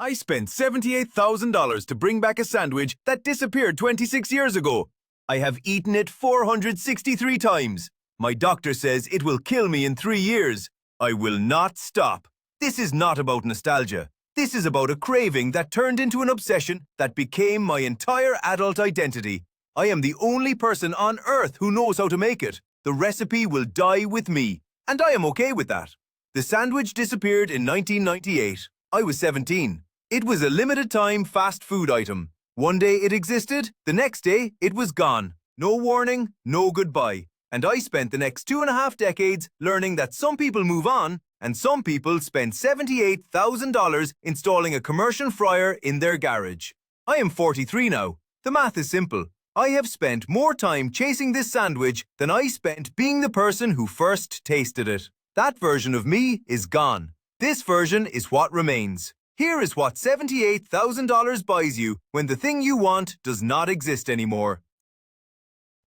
I spent $78,000 to bring back a sandwich that disappeared 26 years ago. I have eaten it 463 times. My doctor says it will kill me in 3 years. I will not stop. This is not about nostalgia. This is about a craving that turned into an obsession that became my entire adult identity. I am the only person on earth who knows how to make it. The recipe will die with me, and I am okay with that. The sandwich disappeared in 1998. I was 17. It was a limited-time fast food item. One day it existed, the next day it was gone. No warning, no goodbye. And I spent the next 2.5 decades learning that some people move on, and some people spend $78,000 installing a commercial fryer in their garage. I am 43 now. The math is simple. I have spent more time chasing this sandwich than I spent being the person who first tasted it. That version of me is gone. This version is what remains. Here is what $78,000 buys you when the thing you want does not exist anymore.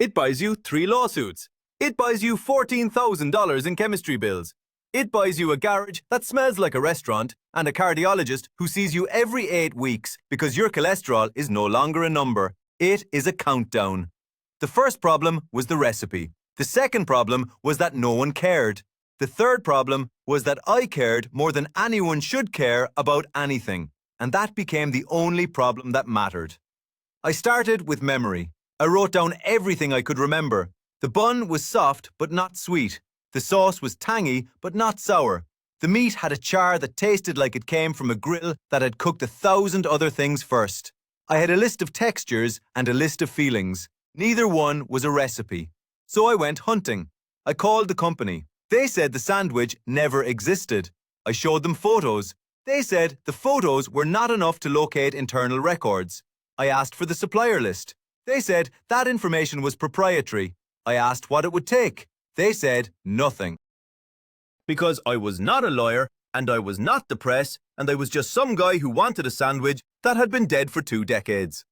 It buys you 3 lawsuits. It buys you $14,000 in chemistry bills. It buys you a garage that smells like a restaurant and a cardiologist who sees you every 8 weeks because your cholesterol is no longer a number. It is a countdown. The first problem was the recipe. The second problem was that no one cared. The third problem was that I cared more than anyone should care about anything, and that became the only problem that mattered. I started with memory. I wrote down everything I could remember. The bun was soft but not sweet. The sauce was tangy but not sour. The meat had a char that tasted like it came from a grill that had cooked 1,000 other things first. I had a list of textures and a list of feelings. Neither one was a recipe. So I went hunting. I called the company. They said the sandwich never existed. I showed them photos. They said the photos were not enough to locate internal records. I asked for the supplier list. They said that information was proprietary. I asked what it would take. They said nothing. Because I was not a lawyer, and I was not the press, and I was just some guy who wanted a sandwich that had been dead for 2 decades.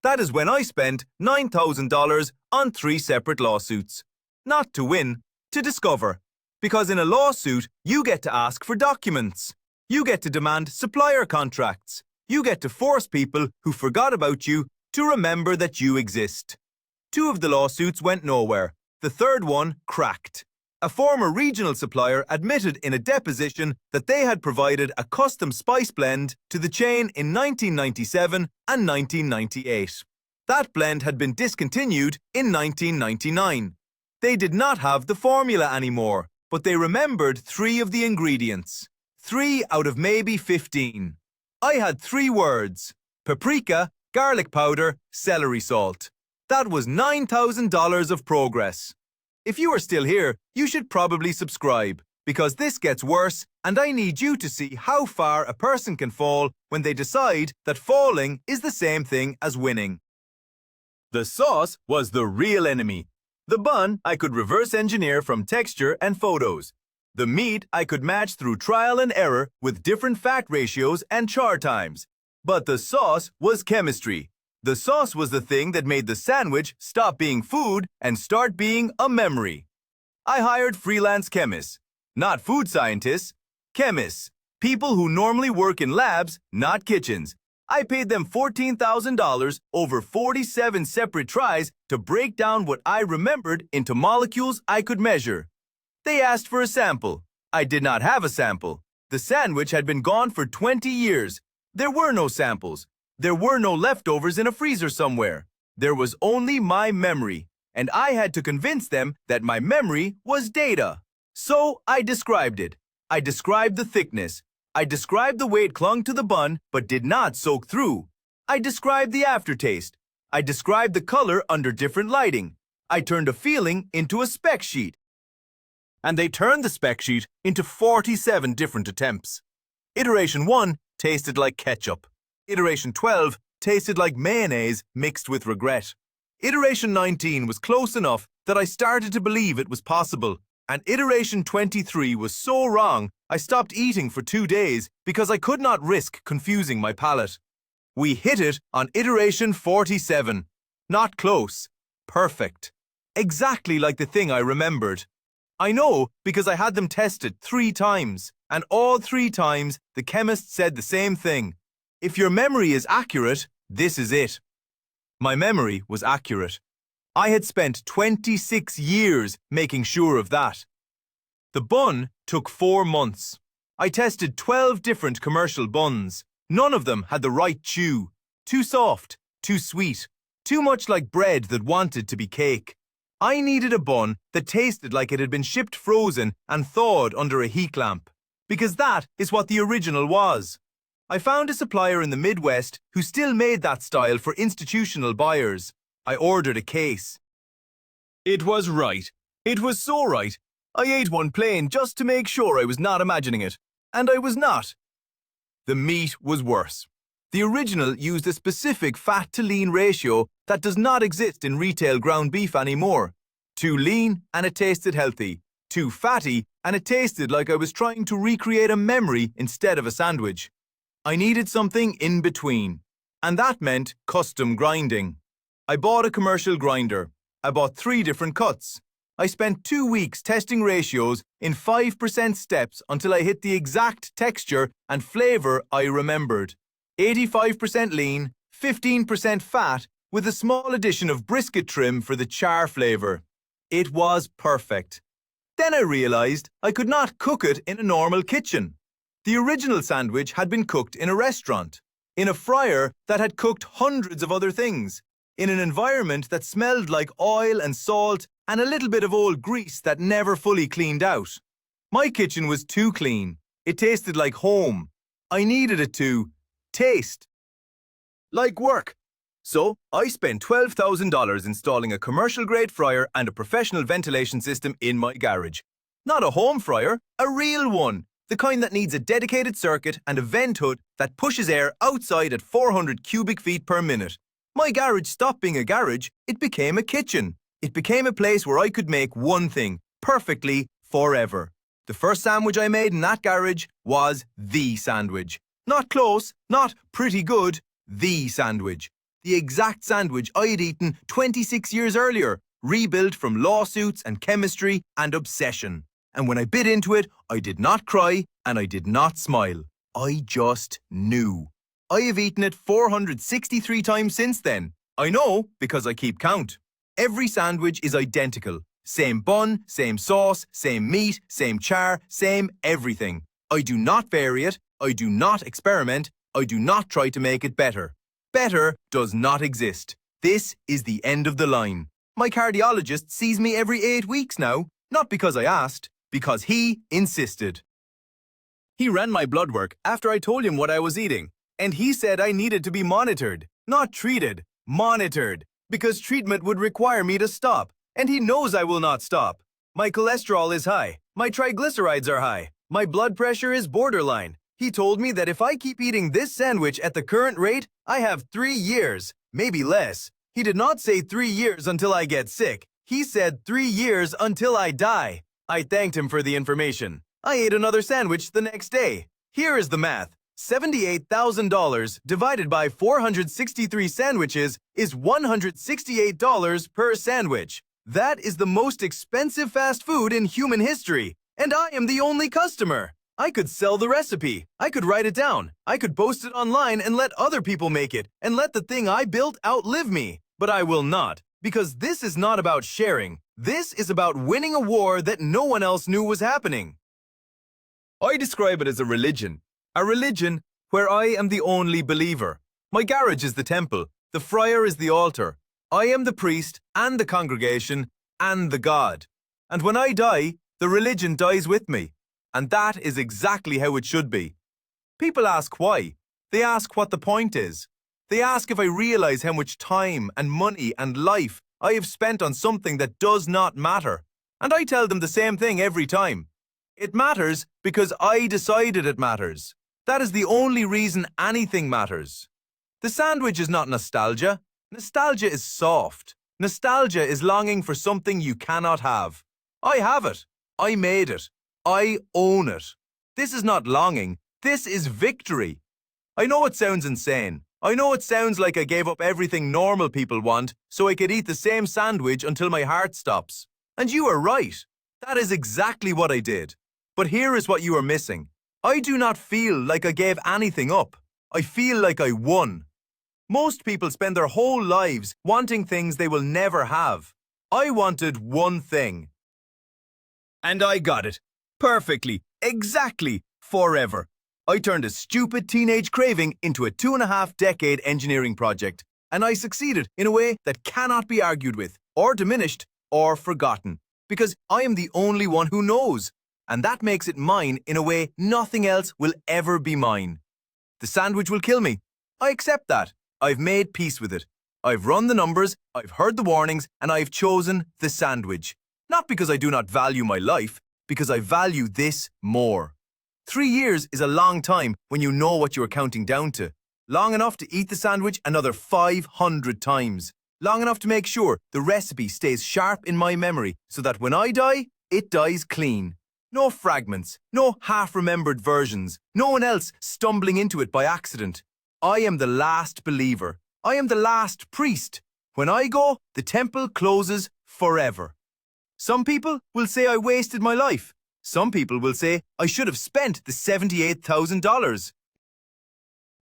That is when I spent $9,000 on 3 separate lawsuits. Not to win, to discover. Because in a lawsuit, you get to ask for documents. You get to demand supplier contracts. You get to force people who forgot about you to remember that you exist. 2 of the lawsuits went nowhere. The third one cracked. A former regional supplier admitted in a deposition that they had provided a custom spice blend to the chain in 1997 and 1998. That blend had been discontinued in 1999. They did not have the formula anymore, but they remembered 3 of the ingredients. 3 out of maybe 15. I had 3 words: paprika, garlic powder, celery salt. That was $9,000 of progress. If you are still here, you should probably subscribe, because this gets worse and I need you to see how far a person can fall when they decide that falling is the same thing as winning. The sauce was the real enemy. The bun I could reverse engineer from texture and photos. The meat I could match through trial and error with different fat ratios and char times. But the sauce was chemistry. The sauce was the thing that made the sandwich stop being food and start being a memory. I hired freelance chemists, not food scientists, chemists, people who normally work in labs, not kitchens. I paid them $14,000 over 47 separate tries to break down what I remembered into molecules I could measure. They asked for a sample. I did not have a sample. The sandwich had been gone for 20 years. There were no samples. There were no leftovers in a freezer somewhere. There was only my memory, and I had to convince them that my memory was data. So I described it. I described the thickness. I described the way it clung to the bun but did not soak through. I described the aftertaste. I described the color under different lighting. I turned a feeling into a spec sheet. And they turned the spec sheet into 47 different attempts. Iteration 1 tasted like ketchup. Iteration 12 tasted like mayonnaise mixed with regret. Iteration 19 was close enough that I started to believe it was possible. And iteration 23 was so wrong, I stopped eating for 2 days because I could not risk confusing my palate. We hit it on iteration 47. Not close. Perfect. Exactly like the thing I remembered. I know because I had them tested 3 times, and all 3 times the chemist said the same thing. If your memory is accurate, this is it. My memory was accurate. I had spent 26 years making sure of that. The bun took 4 months. I tested 12 different commercial buns. None of them had the right chew. Too soft, too sweet, too much like bread that wanted to be cake. I needed a bun that tasted like it had been shipped frozen and thawed under a heat lamp, because that is what the original was. I found a supplier in the Midwest who still made that style for institutional buyers. I ordered a case. It was right. It was so right. I ate one plain just to make sure I was not imagining it. And I was not. The meat was worse. The original used a specific fat-to-lean ratio that does not exist in retail ground beef anymore. Too lean and it tasted healthy. Too fatty and it tasted like I was trying to recreate a memory instead of a sandwich. I needed something in between, and that meant custom grinding. I bought a commercial grinder. I bought 3 different cuts. I spent 2 weeks testing ratios in 5% steps until I hit the exact texture and flavor I remembered. 85% lean, 15% fat, with a small addition of brisket trim for the char flavor. It was perfect. Then I realized I could not cook it in a normal kitchen. The original sandwich had been cooked in a restaurant, in a fryer that had cooked hundreds of other things, in an environment that smelled like oil and salt and a little bit of old grease that never fully cleaned out. My kitchen was too clean. It tasted like home. I needed it to taste like work. So I spent $12,000 installing a commercial-grade fryer and a professional ventilation system in my garage. Not a home fryer, a real one. The kind that needs a dedicated circuit and a vent hood that pushes air outside at 400 cubic feet per minute. My garage stopped being a garage, it became a kitchen. It became a place where I could make one thing, perfectly, forever. The first sandwich I made in that garage was the sandwich. Not close, not pretty good, the sandwich. The exact sandwich I had eaten 26 years earlier, rebuilt from lawsuits and chemistry and obsession. And when I bit into it, I did not cry and I did not smile. I just knew. I have eaten it 463 times since then. I know because I keep count. Every sandwich is identical. Same bun, same sauce, same meat, same char, same everything. I do not vary it. I do not experiment. I do not try to make it better. Better does not exist. This is the end of the line. My cardiologist sees me every 8 weeks now, not because I asked, because he insisted. He ran my blood work after I told him what I was eating, and he said I needed to be monitored, not treated, monitored, because treatment would require me to stop, and he knows I will not stop. My cholesterol is high, my triglycerides are high, my blood pressure is borderline. He told me that if I keep eating this sandwich at the current rate, I have 3 years, maybe less. He did not say 3 years until I get sick. He said 3 years until I die. I thanked him for the information. I ate another sandwich the next day. Here is the math. $78,000 divided by 463 sandwiches is $168 per sandwich. That is the most expensive fast food in human history, and I am the only customer. I could sell the recipe. I could write it down. I could post it online and let other people make it, and let the thing I built outlive me. But I will not, because this is not about sharing. This is about winning a war that no one else knew was happening. I describe it as a religion where I am the only believer. My garage is the temple, the fryer is the altar. I am the priest and the congregation and the God. And when I die, the religion dies with me. And that is exactly how it should be. People ask why. They ask what the point is. They ask if I realize how much time and money and life I have spent on something that does not matter. And I tell them the same thing every time. It matters because I decided it matters. That is the only reason anything matters. The sandwich is not nostalgia. Nostalgia is soft. Nostalgia is longing for something you cannot have. I have it. I made it. I own it. This is not longing. This is victory. I know it sounds insane. I know it sounds like I gave up everything normal people want so I could eat the same sandwich until my heart stops. And you are right. That is exactly what I did. But here is what you are missing. I do not feel like I gave anything up. I feel like I won. Most people spend their whole lives wanting things they will never have. I wanted one thing. And I got it. Perfectly. Exactly. Forever. I turned a stupid teenage craving into a 2.5-decade engineering project, and I succeeded in a way that cannot be argued with, or diminished, or forgotten, because I am the only one who knows, and that makes it mine in a way nothing else will ever be mine. The sandwich will kill me. I accept that. I've made peace with it. I've run the numbers, I've heard the warnings, and I've chosen the sandwich. Not because I do not value my life, because I value this more. 3 years is a long time when you know what you are counting down to. Long enough to eat the sandwich another 500 times. Long enough to make sure the recipe stays sharp in my memory so that when I die, it dies clean. No fragments, no half-remembered versions, no one else stumbling into it by accident. I am the last believer. I am the last priest. When I go, the temple closes forever. Some people will say I wasted my life. Some people will say I should have spent the $78,000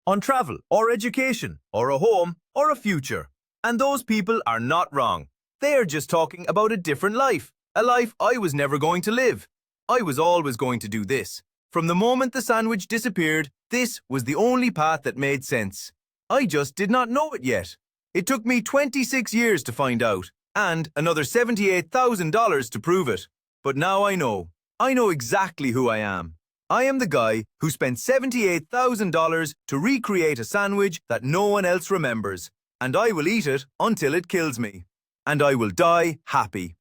on travel, or education, or a home, or a future. And those people are not wrong. They are just talking about a different life, a life I was never going to live. I was always going to do this. From the moment the sandwich disappeared, this was the only path that made sense. I just did not know it yet. It took me 26 years to find out, and another $78,000 to prove it. But now I know. I know exactly who I am. I am the guy who spent $78,000 to recreate a sandwich that no one else remembers, and I will eat it until it kills me. And I will die happy.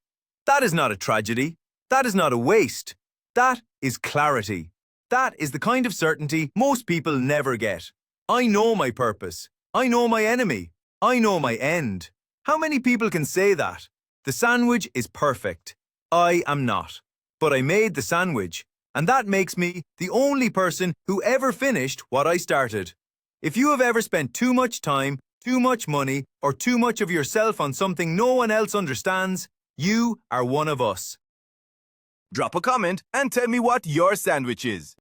That is not a tragedy. That is not a waste. That is clarity. That is the kind of certainty most people never get. I know my purpose. I know my enemy. I know my end. How many people can say that? The sandwich is perfect. I am not. But I made the sandwich, and that makes me the only person who ever finished what I started. If you have ever spent too much time, too much money, or too much of yourself on something no one else understands, you are one of us. Drop a comment and tell me what your sandwich is.